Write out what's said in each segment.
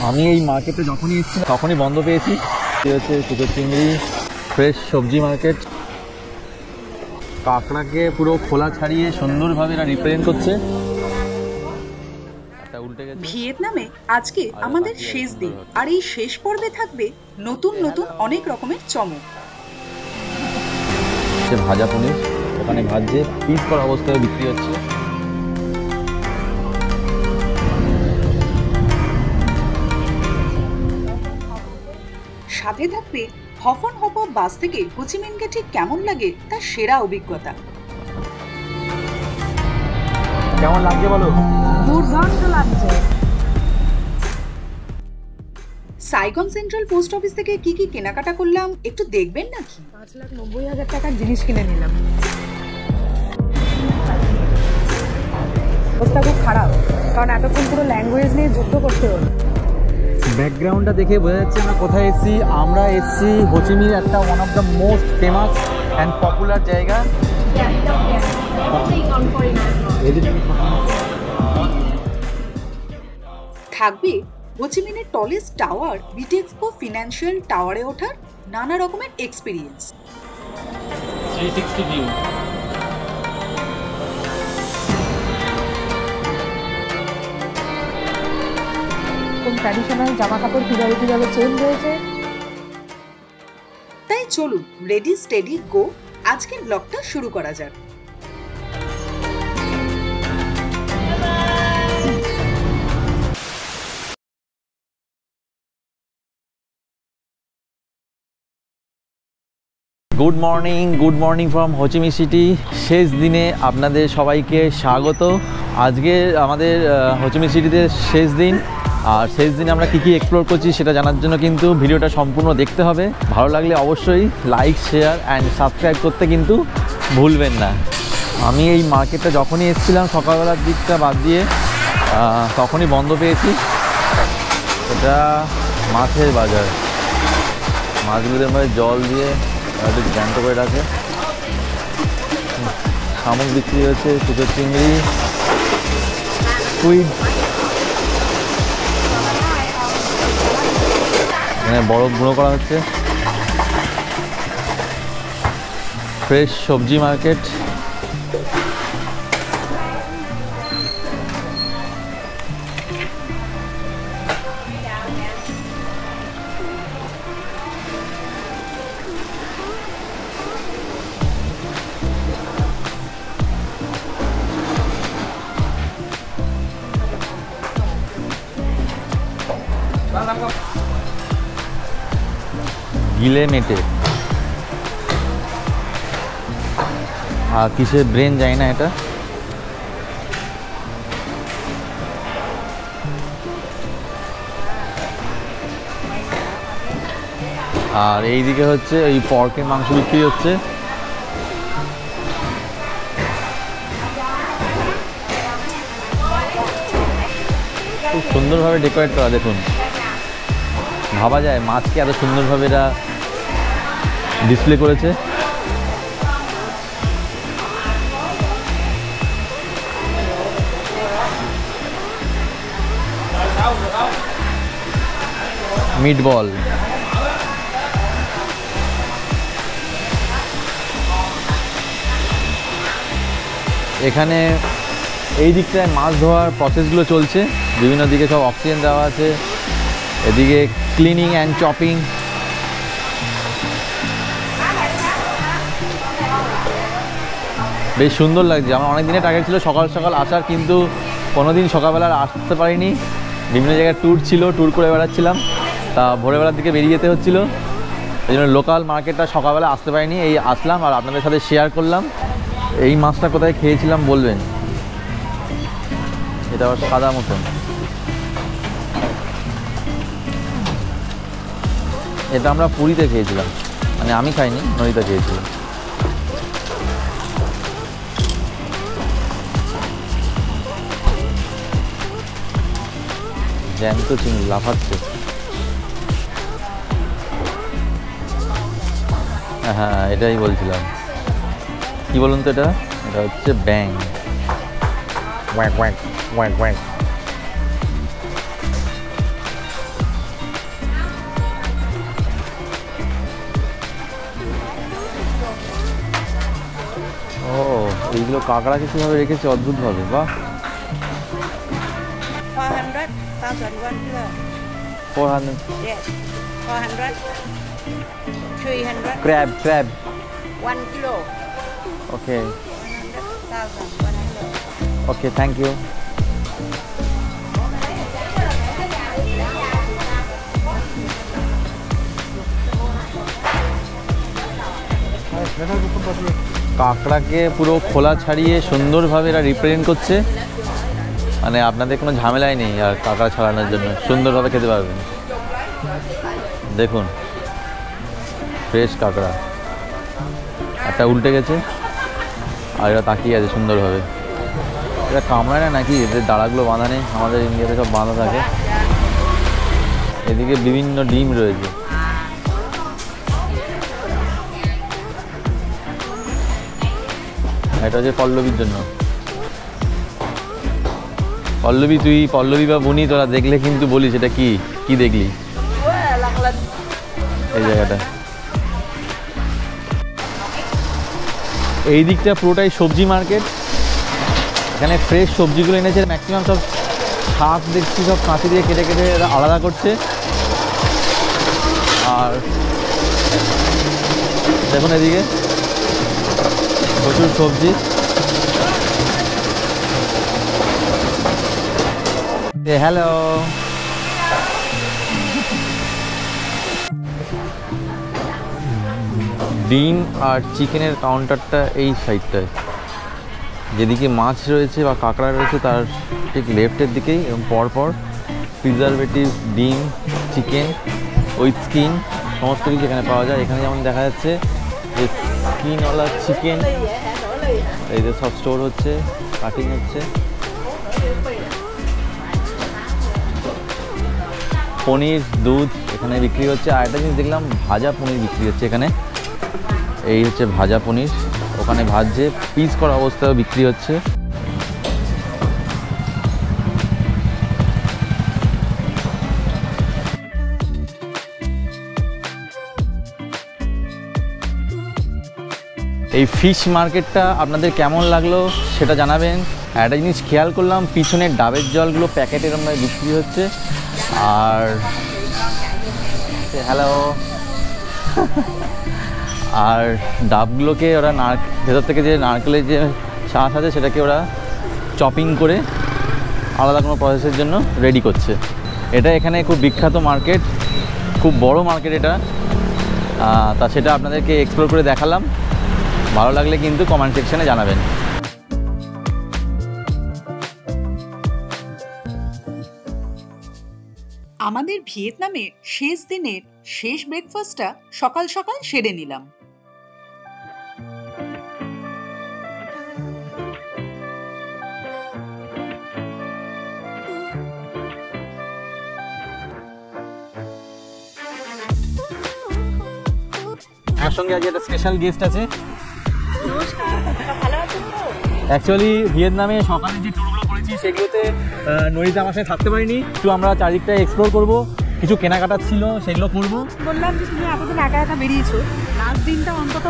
আমি এই মার্কেটে যখনই এসেছি তখনই বন্ধ পেয়েছি। হচ্ছে শুকো চিংড়ি, ফ্রেশ সবজি মার্কেট। কাঁকড়াকে পুরো খোলা ছাড়িয়ে সুন্দরভাবে এরা রিপ্রেজেন্ট করছে। ভিয়েতনামে আজকে আমাদের শেষ দিন, আর এই শেষ পর্বে থাকবে নতুন নতুন অনেক রকমের চমক। ভাজা পনির ওখানে ভাজছে, পিস করা অবস্থায় বিক্রি হচ্ছে। সাথে থাকবে হফন হপ বাস থেকে হোচিমিনকে ঠিক কেমন লাগে তার সেরা অভিজ্ঞতা। কেমন লাগছে বলো? দুর্দান্ত লাগছে। সাইগন সেন্ট্রাল পোস্ট অফিস থেকে কি কি কেনাকাটা করলাম একটু দেখবেন নাকি? 5,90,000 টাকার জিনিস কিনে নিলাম। অবস্থা খুব খারাপ, কারণ এতক্ষণ পুরো ল্যাঙ্গুয়েজ নিয়ে যুদ্ধ করতে হলো। ব্যাকগ্রাউন্ডটা দেখে বোঝা যাচ্ছে আমরা কোথায় এসেছি। আমরা এসেছি হোচিমিনের একটা one of the most famous and popular জায়গা। থাকবে হোচিমিনের টলেস্ট টাওয়ার বিটেক্সপো ফিনান্সিয়াল টাওয়ারে ওঠার নানা রকমের এক্সপিরিয়েন্স। 360 ভিউ। ট্র্যাডিশনাল জামা কাপড় কিভাবে কিভাবে চেঞ্জ হয়েছে। তাই চলুন রেডি স্টেডি গো, আজকের ব্লগটা শুরু করা যাক। Good morning from Ho Chi Minh city. শেষ দিনে আপনাদের সবাইকে স্বাগত। আজকে আমাদের হোচিমি সিটিতে শেষ দিন, আর শেষ দিনে আমরা কী এক্সপ্লোর করছি সেটা জানার জন্য কিন্তু ভিডিওটা সম্পূর্ণ দেখতে হবে। ভালো লাগলে অবশ্যই লাইক, শেয়ার অ্যান্ড সাবস্ক্রাইব করতে কিন্তু ভুলবেন না। আমি এই মার্কেটটা যখনই এসেছিলাম সকালবেলার দিকটা বাদ দিয়ে তখনই বন্ধ পেয়েছি। এটা মাছের বাজার, মাছগুলোদের মধ্যে জল দিয়ে একটু জ্যান্ত করে রাখে। শামুক বিক্রি হচ্ছে, শুকো চিংড়ি, স্কুইড, এখানে বরফ গুঁড়ো করা হচ্ছে। ফ্রেশ সবজি মার্কেট। গিলে মেটে আর কিসের ব্রেন যায় না এটা। আর এইদিকে হচ্ছে এই পর্কের মাংস বিক্রি হচ্ছে। খুব সুন্দরভাবে ডেকোরেট করা, দেখুন। ভাবা যায় মাছকে এত সুন্দরভাবে এরা ডিসপ্লে করেছে। মিটবল, এখানে এই দিকটায় মাছ ধোয়ার প্রসেসগুলো চলছে। বিভিন্ন দিকে সব অক্সিজেন দেওয়া আছে, এদিকে ক্লিনিং অ্যান্ড চপিং। বেশ সুন্দর লাগছে। আমার অনেক দিনের টার্গেট ছিল সকাল সকাল আসার, কিন্তু কোনোদিন সকালবেলা আসতে পারিনি। বিভিন্ন জায়গায় ট্যুর করে বেড়াচ্ছিলাম, তা ভোরবেলার দিকে বেরিয়ে যেতে হচ্ছিলো। এই জন্য লোকাল মার্কেটটা সকালবেলা আসতে পারিনি। এই আসলাম আর আপনাদের সাথে শেয়ার করলাম। এই মাছটা কোথায় খেয়েছিলাম বলবেন? এটা আবার সাদা মতন। এটা আমরা পুরীতে খেয়েছিলাম, মানে আমি খাইনি, নদীতে খেয়েছিলাম। জ্যান্ত চিংড়ি লাফাচ্ছে। হ্যাঁ, এটাই বলছিলাম। কি বলুন তো, এটা হচ্ছে ব্যাং। Walk walk walk walk. এইগুলো কাঁকড়াকে কীভাবে রেখেছে অদ্ভুতভাবে, বাহ। 400,000 1 kilo. 400 Yes. 400. 300. crab 1 kilo. okay 100,000 1 kilo. okay thank you. কাঁকড়াকে পুরো খোলা ছাড়িয়ে সুন্দরভাবে এরা রিপ্রেজেন্ট করছে, মানে আপনাদের কোনো ঝামেলাই নেই আর কাঁকড়া ছাড়ানোর জন্য, সুন্দরভাবে খেতে পারবেন। দেখুন ফ্রেশ কাঁকড়া, একটা উল্টে গেছে আর এরা তাকিয়ে আছে সুন্দরভাবে। এরা কামড়ায় না নাকি, এদের দাঁড়াগুলো বাঁধা নেই, আমাদের ইন্ডিয়াতে সব বাঁধা থাকে। এদিকে বিভিন্ন ডিম রয়েছে। এটা হচ্ছে পল্লবীর জন্য। পল্লবী বা বুনি, তোরা দেখলে কিন্তু বলিস এটা কি কি দেখলি এই জায়গাটা। এই দিকটা পুরোটাই সবজি মার্কেট, এখানে ফ্রেশ সবজিগুলো এনেছে। ম্যাক্সিমাম সব শাক দেখছি সব কাঁচি দিয়ে কেটে কেটে আলাদা করছে। আর দেখুন এদিকে প্রচুর সবজি। হ্যালো, ডিম আর চিকেনের কাউন্টারটা এই সাইডটায়, যেদিকে মাছ রয়েছে বা কাঁকড়া রয়েছে তার ঠিক লেফটের দিকেই এবং পরপর প্রিজারভেটিভ, ডিম, চিকেন উইথ স্কিন সমস্ত কিছু এখানে পাওয়া যায়। এখানে যেমন দেখা যাচ্ছে যে স্কিনওয়ালা চিকেন, এই যে সব স্টোর হচ্ছে, কাটিং হচ্ছে। পনির, দুধ এখানে বিক্রি হচ্ছে। আর একটা জিনিস দেখলাম, ভাজা পনির বিক্রি হচ্ছে এখানে। এই হচ্ছে ভাজা পনির, ওখানে ভাজছে, পিস করা অবস্থায় বিক্রি হচ্ছে। এই ফিশ মার্কেটটা আপনাদের কেমন লাগলো সেটা জানাবেন। একটা জিনিস খেয়াল করলাম, পিছনের ডাবের জলগুলো প্যাকেটের আমরা বিক্রি হচ্ছে। আর হ্যালো আর ডাবগুলোকে ওরা ভেতর থেকে যে নারকেলের যে শাঁস আছে সেটাকে ওরা চপিং করে আলাদা কোনো প্রসেসের জন্য রেডি করছে। এটা এখানে খুব বিখ্যাত মার্কেট, খুব বড় মার্কেট এটা। তা সেটা আপনাদেরকে এক্সপ্লোর করে দেখালাম। ভালো লাগলে কিন্তু কমেন্ট সেকশনে জানাবেন। আমাদের ভিয়েতনামের শেষ দিনের শেষ ব্রেকফাস্টটা সকাল সকাল সেরে নিলাম। আমার সঙ্গে আজ একটা স্পেশাল গেস্ট আছে। অ্যাকচুয়ালি ভিয়েতনামে সকালে যে ট্যুরগুলো করেছি সেগুলোতে নদীতে আমার সাথে থাকতে পারিনি। একটু আমরা চারিদিকটা এক্সপ্লোর করব, কিছু কেনাকাটা ছিল সেগুলো করবো। বললাম যে তুমি এতদিন একা একা বেরিয়েছো, লাস্ট দিনটা অন্তত,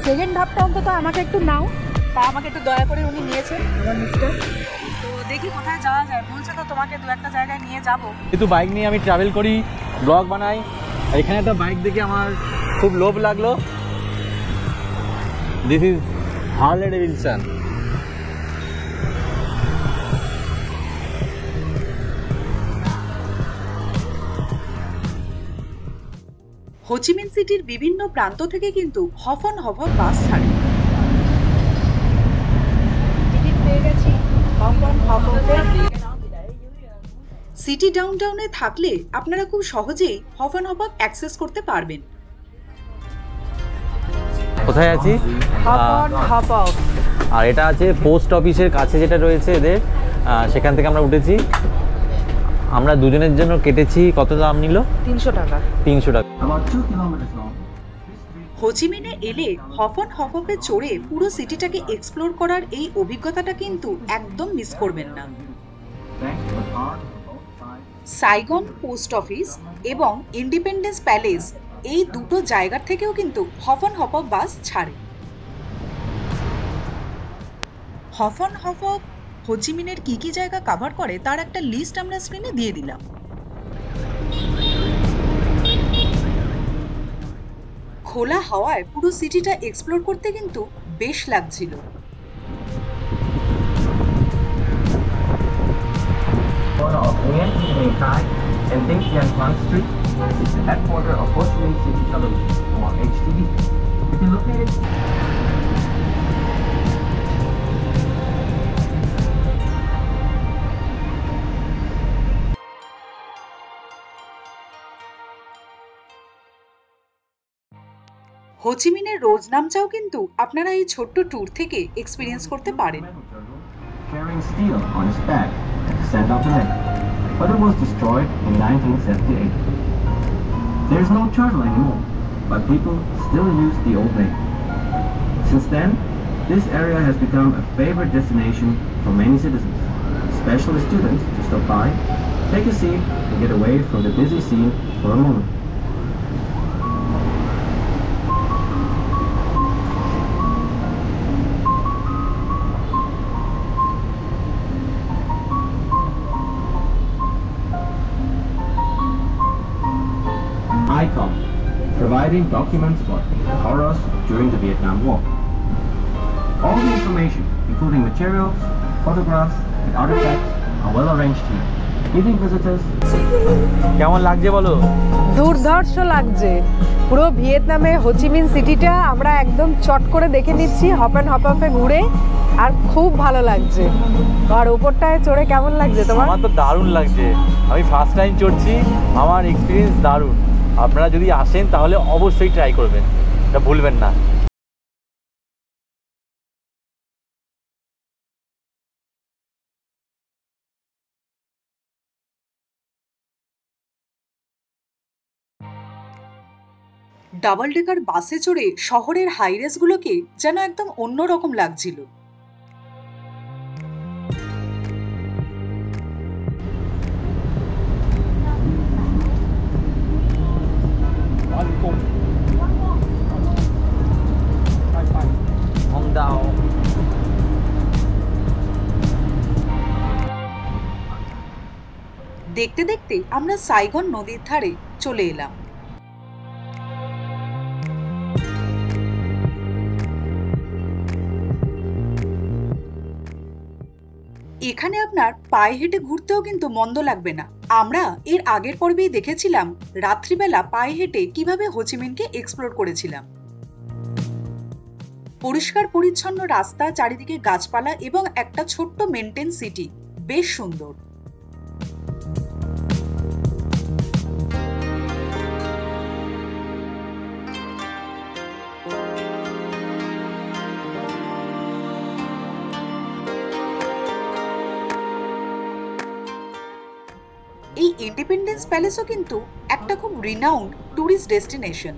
সেকেন্ড হাফটা অন্তত আমাকে একটু নাও। তা আমাকে একটু দয়া করে উনি নিয়েছেন, আমার মিস্টার। তো দেখি কোথায় যাওয়া যায়, বলছে তো তোমাকে দু একটা জায়গায় নিয়ে যাবো। যেহেতু বাইক নিয়ে আমি ট্রাভেল করি, ব্লগ বানাই, এখানে একটা বাইক দেখে আমার খুব লোভ লাগলো। This is Harley Davidson. Ho Chi Minh সিটির বিভিন্ন প্রান্ত থেকে কিন্তু হফন হফন বাস ছাড়ে। টিকিট পেয়ে গেছি সিটি ডাউনটাউনে থাকলে আপনারা খুব সহজেই হফন হফন অ্যাক্সেস করতে পারবেন। কোথায় আছি? আর এটা আছে পোস্ট অফিসের কাছে যেটা রয়েছে এদের, সেখান থেকে আমরা উঠেছি। আমরা দুজনের জন্য কেটেছি, কত দাম নিল? 300 টাকা। 300 টাকা। হোচিমিনে এলে হফন হফপে চড়ে পুরো সিটিটাকে এক্সপ্লোর করার এই অভিজ্ঞতাটা কিন্তু একদম মিস করবেন না। সাইগন পোস্ট অফিস এবং ইন্ডিপেন্ডেন্স প্যালেস এই দুটো জায়গার থেকেও কিন্তু হফন হফপ বাস ছাড়ে। হফন হফ হোচিমিনের কি কি জায়গা কভার করে তার একটা লিস্ট আমরা স্ক্রিনে দিয়ে দিলাম। খোলা হাওয়ায় পুরো সিটিটা এক্সপ্লোর করতে কিন্তু বেশ লাগছিল। Corner of Nguyen Thi Minh Khai and Dinh Dien Quan Street is the headquarters of Ho Chi Minh City Television, or HTV. It is located হোচিমিনের রোজনামচাও কিন্তু আপনারা এই ছোট্ট ট্যুর থেকে এক্সপিরিয়েন্স করতে পারেন। carrying steel on his back to send out the letter, but it was destroyed in 1978. There is no turtle anymore, but people still use the old name. Since then, this area has become a favorite destination for many citizens, especially students, to stop by, take a seat, and get away from the busy scene for a moment. ICOM, providing documents for horrors during the Vietnam War. All the information, including materials, photographs, and artifacts, are well arranged here, giving visitors. কেমন লাগছে বলো? দুর্ধর্ষ লাগছে। পুরো ভিয়েতনামে Ho Chi Minh সিটিটা আমরা একদম চট করে দেখে নিচ্ছি হপ অ্যান্ড হপ অফে ঘুরে, আর খুব ভালো লাগছে। আর ওপরটায় চড়ে কেমন লাগছে তোমার? আমার তো দারুণ লাগছে, আমি ফার্স্ট টাইম চড়ছি, আমার এক্সপিরিয়েন্স দারুণ। আপনারা যদি আসেন তাহলে অবশ্যই ট্রাই করবেন, এটা ভুলবেন না। ডাবল ডেকার বাসে চড়ে শহরের হাইরেসগুলোকে যেন একদম অন্যরকম লাগছিল। দেখতে দেখতে আমরা সাইগন নদীর ধারে চলে এলাম। এখানে আপনার পায়ে হেঁটে ঘুরতেও কিন্তু মন্দ লাগবে না। আমরা এর আগের পর্বেই দেখেছিলাম রাত্রিবেলা পায়ে হেঁটে কিভাবে হোচিমিনকে এক্সপ্লোর করেছিলাম। পরিষ্কার পরিচ্ছন্ন রাস্তা, চারিদিকে গাছপালা এবং একটা ছোট্ট মেনটেন সিটি, বেশ সুন্দর। এই ইন্ডিপেন্ডেন্স প্যালেসও কিন্তু একটা খুব রিনাউন্ড ট্যুরিস্ট ডেস্টিনেশন।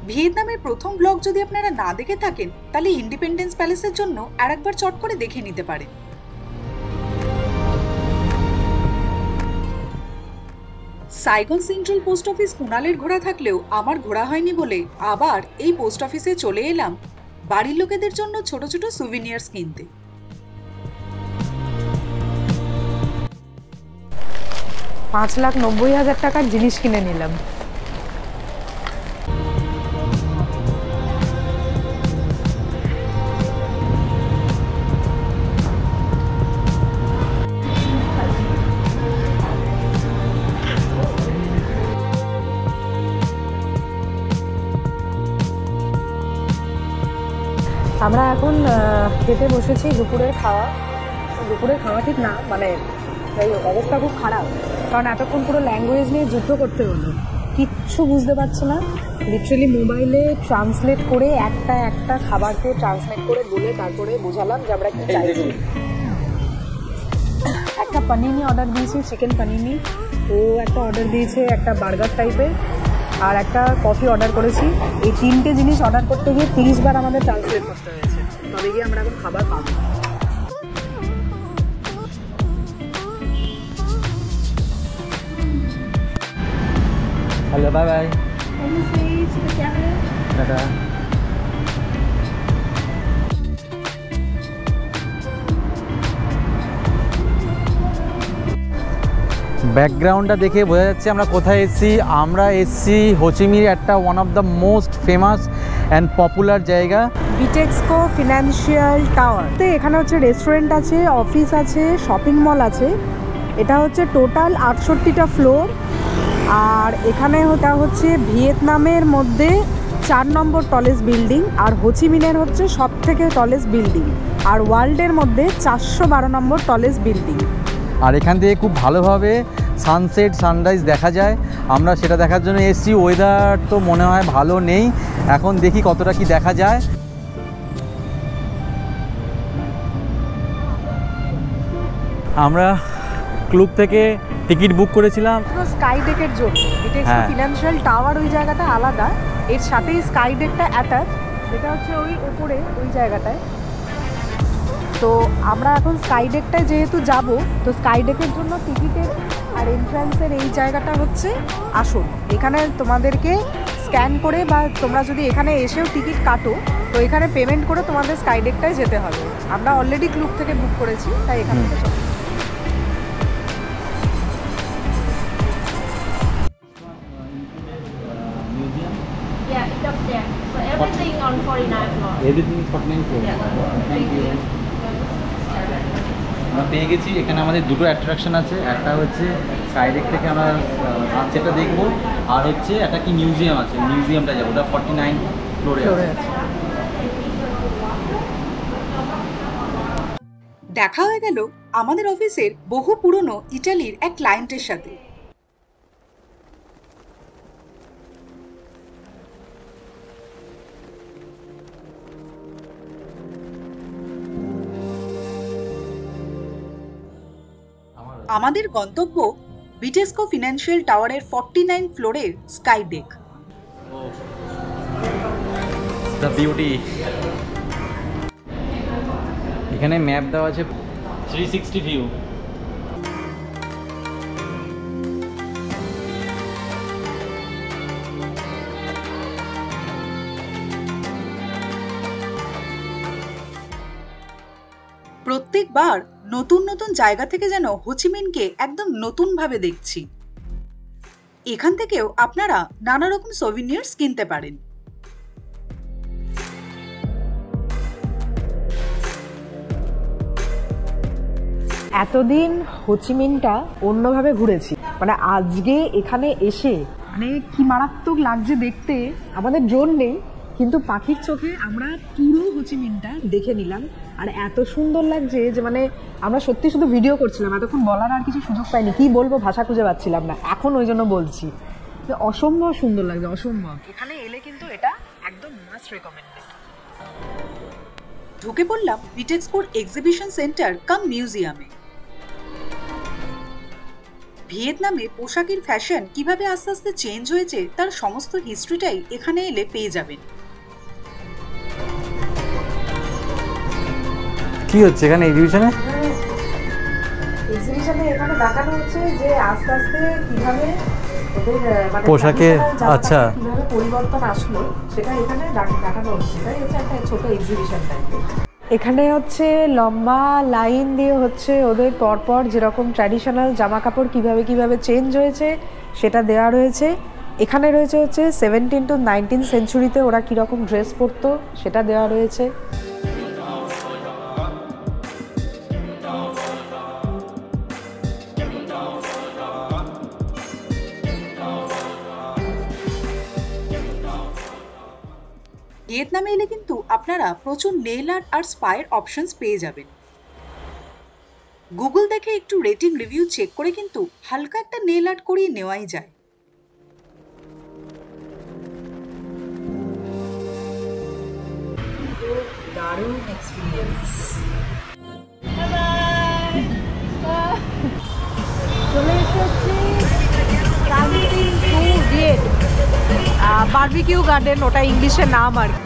ভিয়েতনামের প্রথম ব্লগ যদি আপনারা না দেখে থাকেন তাহলে ইন্ডিপেন্ডেন্স প্যালেসের জন্য আরেকবার চট করে দেখে নিতে পারেন। সাইগন সেন্ট্রাল পোস্ট অফিস কুনালের ঘোরা থাকলেও আমার ঘোরা হয়নি বলে আবার এই পোস্ট অফিসে চলে এলাম বাড়ির লোকেদের জন্য ছোট ছোট সুভিনিয়ার্স কিনতে। 5,90,000 টাকার জিনিস কিনে নিলাম। আমরা এখন খেতে বসেছি দুপুরের খাওয়া। দুপুরের খাওয়া ঠিক না, মানে এই অবস্থা খুব খারাপ, কারণ এতক্ষণ পুরো ল্যাঙ্গুয়েজ নিয়ে যুদ্ধ করতে হলো, কিচ্ছু বুঝতে পারছি না। লিটারেলি মোবাইলে ট্রান্সলেট করে একটা একটা খাবারকে ট্রান্সলেট করে বলে তারপরে বোঝালাম যে আমরা কি চাইছি। একটা পানিনি অর্ডার দিয়েছি, চিকেন পানিনি। ও একটা অর্ডার দিয়েছে একটা বার্গার টাইপের, আর একটা কফি অর্ডার করেছি। এই তিনটে জিনিস অর্ডার করতে গিয়ে 30 বার আমাদের ট্রান্সলেট করতে হয়েছে, তবে গিয়ে আমরা এখন খাবার পাবো। Hello, bye bye, tata. ব্যাকগ্রাউন্ডটা দেখে বোঝা যাচ্ছে আমরা কোথায় এসেছি। আমরা এসেছি হোচিমির একটা one of the most famous and popular জায়গা, বিটেক্সকো ফিনান্সিয়াল টাওয়ার। তো এখানে হচ্ছে রেস্টুরেন্ট আছে, অফিস আছে, শপিং মল আছে। এটা হচ্ছে টোটাল 68টা ফ্লোর। আর এখানে ওটা হচ্ছে ভিয়েতনামের মধ্যে 4 নম্বর টলেস্ট বিল্ডিং, আর হোচিমিনের হচ্ছে সব থেকে টলেস্ট বিল্ডিং, আর ওয়ার্ল্ডের মধ্যে 412 নম্বর টলেস্ট বিল্ডিং। আর এখান থেকে খুব ভালোভাবে সানসেট সানরাইজ দেখা যায়। আমরা সেটা দেখার জন্য এসেছি। ওয়েদার তো মনে হয় ভালো নেই, এখন দেখি কতটা কি দেখা যায়। আমরা ক্লুব থেকে টিকিট বুক করেছিলাম স্কাই ডেকের জন্য। বিটেক্সকো ফিনান্সিয়াল টাওয়ার ওই জায়গাটা আলাদা, এর সাথেই স্কাই ডেকটা অ্যাটাচ, যেটা হচ্ছে ওই উপরে ওই জায়গাটায়। তো আমরা এখন স্কাই ডেকটায় যেহেতু যাব, তো স্কাই ডেকের জন্য টিকিটের আর এন্ট্রান্সের এই জায়গাটা হচ্ছে আসল। এখানে তোমাদেরকে স্ক্যান করে, বা তোমরা যদি এখানে এসেও টিকিট কাটো, তো এখানে পেমেন্ট করে তোমাদের স্কাই ডেকটায় যেতে হবে। আমরা অলরেডি ক্লুব থেকে বুক করেছি, তাই এখান থেকে চলো। Yeah, it's up there. So everything on 49 floor. Everything is 49 floor. Thank you. আমরা পেয়ে গেছি। এখানে আমাদের দুটো অ্যাট্রাকশন আছে, একটা হচ্ছে সাইডেক থেকে আমরা সানসেটটা দেখবো, আর হচ্ছে একটা কি মিউজিয়াম আছে, মিউজিয়ামটা যাবো, ওটা 49 ফ্লোরে আছে। দেখা হয়ে গেল আমাদের অফিসের বহু পুরনো ইটালির এক ক্লায়েন্টের সাথে। আমাদের গন্তব্য বিটেক্সকো ফিনান্সিয়াল টাওয়ারের 49 ফ্লোরের স্কাই ডেক। The beauty. এখানে ম্যাপ দেওয়া আছে, 360 ভিউ। প্রত্যেকবার নতুন নতুন জায়গা থেকে যেন হোচিমিনকে একদম নতুনভাবে দেখছি। এখান থেকেও আপনারা নানা রকম সোভিনিয়ার্স কিনতে পারেন। এতদিন হোচিমিনটা অন্যভাবে ঘুরেছি, মানে আজকে এখানে এসে মানে কি মারাত্মক লাগছে দেখতে। আমাদের ড্রোন নেই, কিন্তু পাখির চোখে আমরা পুরো হোচিমিনটা দেখে নিলাম। আর এত সুন্দর লাগছে যে মানে আমরা সত্যি শুধু ভিডিও করছিলাম, এতক্ষণ বলার আর কিছু সুযোগ পাইনি, কি বলবো ভাষা খুঁজে পাচ্ছিলাম না, এখন ওই জন্য বলছি। অসম্ভব সুন্দর লাগছে, অসম্ভব। এখানে এলে কিন্তু এটা একদম মাস্ট রেকমেন্ডেড। ঢুকে পড়লাম বিটেক্সকোর এক্সিবিশন সেন্টার কাম মিউজিয়ামে। ভিয়েতনামে পোশাকের ফ্যাশন কিভাবে আস্তে আস্তে চেঞ্জ হয়েছে তার সমস্ত হিস্ট্রিটাই এখানে এলে পেয়ে যাবেন। কি হচ্ছে এখানে এক্সিবিশনে? এক্সিবিশনে এখানে দেখানো হচ্ছে যে আস্তে আস্তে কিভাবে ওদের মানে পোশাকে আচ্ছা কিভাবে পরিবর্তন আসলো সেটা এখানে দেখানো হচ্ছে। তাই হচ্ছে একটা ছোট এক্সিবিশন টাইপের। এখানে হচ্ছে লম্বা লাইন দিয়ে হচ্ছে ওদের পরপর যেরকম ট্র্যাডিশনাল জামা কাপড় কিভাবে চেঞ্জ হয়েছে সেটা দেওয়া রয়েছে। এখানে রয়েছে হচ্ছে 17 to 19 সেঞ্চুরিতে ওরা কীরকম ড্রেস পরতো সেটা দেওয়া রয়েছে। ভিয়েতনামে এলে কিন্তু আপনারা প্রচুর নেল আর্ট আর স্পায়ের অপশনস পেয়ে যাবেন। গুগল দেখে একটু রেটিং রিভিউ চেক করে কিন্তু হালকা একটা নেল আর্ট করিয়ে নেওয়াই যায়। দারুণ এক্সপিরিয়েন্স। চলে এসেছি বারবিকিউ গার্ডেন, ওটা ইংলিশে নাম আর কি।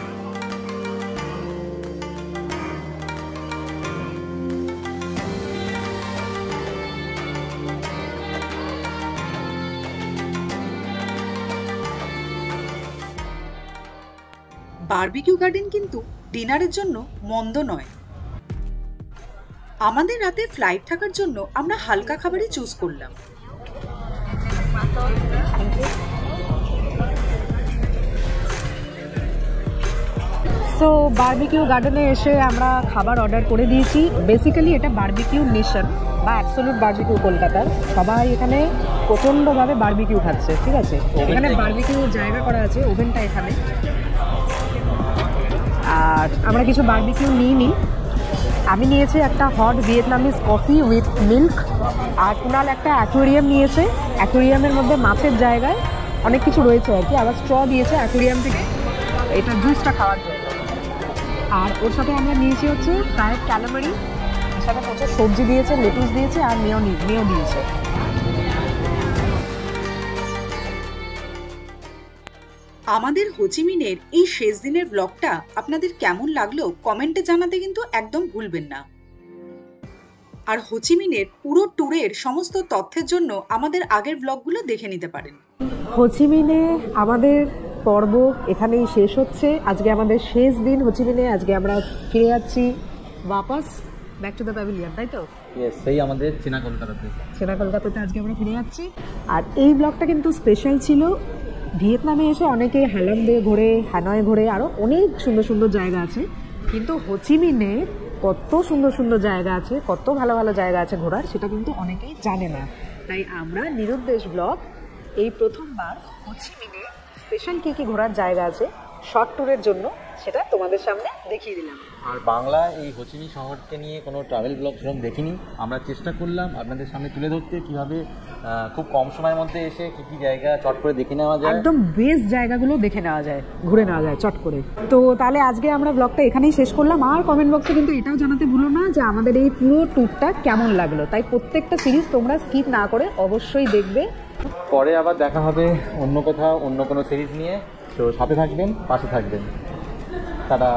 বারবিকিউ গার্ডেন কিন্তু ডিনারের জন্য মন্দ নয়। আমাদের রাতে ফ্লাইট থাকার জন্য আমরা হালকা খাবারই চুজ করলাম। সো বারবিকিউ গার্ডেনে এসে আমরা খাবার অর্ডার করে দিয়েছি। বেসিক্যালি এটা বারবিকিউ নেশন বা অ্যাবসলিউট বারবিকিউ কলকাতার। সবাই এখানে প্রচণ্ডভাবে বারবিকিউ খাচ্ছে, ঠিক আছে। এখানে বারবিকিউ জায়গা করা আছে, ওভেনটা এখানে। আর আমরা কিছু বারবিকিউ নিইনি। আমি নিয়েছি একটা hot Vietnamese coffee with milk, আর কুনাল একটা অ্যাকোয়ারিয়াম নিয়েছে। অ্যাকোয়ারিয়ামের মধ্যে মাছের জায়গায় অনেক কিছু রয়েছে আর কি। আবার স্ট্র দিয়েছে অ্যাকোয়ারিয়াম থেকে এটা জুসটা খাওয়ার জন্য। আর ওর সাথে আমরা নিয়েছি হচ্ছে ফ্রাইড ক্যালামারি, এর সাথে প্রচুর সবজি দিয়েছে, লেটুস দিয়েছে আর মেয়ো দিয়েছে। আমাদের হোচিমিনের এই শেষ দিনের ব্লগটা আপনাদের কেমন লাগলো কমেন্টে জানাতে কিন্তু একদম ভুলবেন না। আর হোচিমিনের পুরো ট্যুরের সমস্ত তথ্যের জন্য আমাদের আগের ব্লগগুলো দেখে নিতে পারেন। হোচিমিনে আমাদের পর্ব এখানেই শেষ হচ্ছে। আজকে আমাদের শেষ দিন হোচিমিনে। আজকে আমরা ফিরে যাচ্ছি ওয়াপাস ব্যাক টু দ্য প্যাভিলিয়ন, তাই তো? সেই আমাদের চেনা কলকাতাতে আজকে আমরা ফিরে যাচ্ছি। আর এই ব্লগটা কিন্তু স্পেশাল ছিল। ভিয়েতনামে এসে অনেকে হ্যালংদে ঘোরে, হ্যানয় ঘোরে, আরও অনেক সুন্দর সুন্দর জায়গা আছে। কিন্তু হোচিমিনে কত সুন্দর সুন্দর জায়গা আছে, কত ভালো ভালো জায়গা আছে ঘোরার, সেটা কিন্তু অনেকেই জানে না। তাই আমরা নিরুদ্দেশ ব্লগ এই প্রথমবার হোচিমিনে স্পেশাল কী কী ঘোরার জায়গা আছে শর্ট ট্যুরের জন্য সেটা তোমাদের সামনে দেখিয়ে দিলাম। আর বাংলা এই হোচিমি শহরকে নিয়ে কোনো ট্রাভেল ব্লগ সেরকম দেখিনি। আমরা চেষ্টা করলাম আপনাদের সামনে তুলে ধরতে, কীভাবে খুব কম সময়ের মধ্যে এসে কী কী জায়গা চট করে দেখে নেওয়া যায়, একদম বেস্ট জায়গাগুলো দেখে নেওয়া যায়, ঘুরে নেওয়া যায় চট করে। তো তাহলে আজকে আমরা ব্লগটা এখানেই শেষ করলাম। আর কমেন্ট বক্সে কিন্তু এটাও জানাতে ভুলো না যে আমাদের এই পুরো ট্যুরটা কেমন লাগলো। তাই প্রত্যেকটা সিরিজ তোমরা স্কিপ না করে অবশ্যই দেখবে। পরে আবার দেখা হবে অন্য কোথাও অন্য কোনো সিরিজ নিয়ে। তো সাথে থাকবেন, পাশে থাকবেন। টাটা।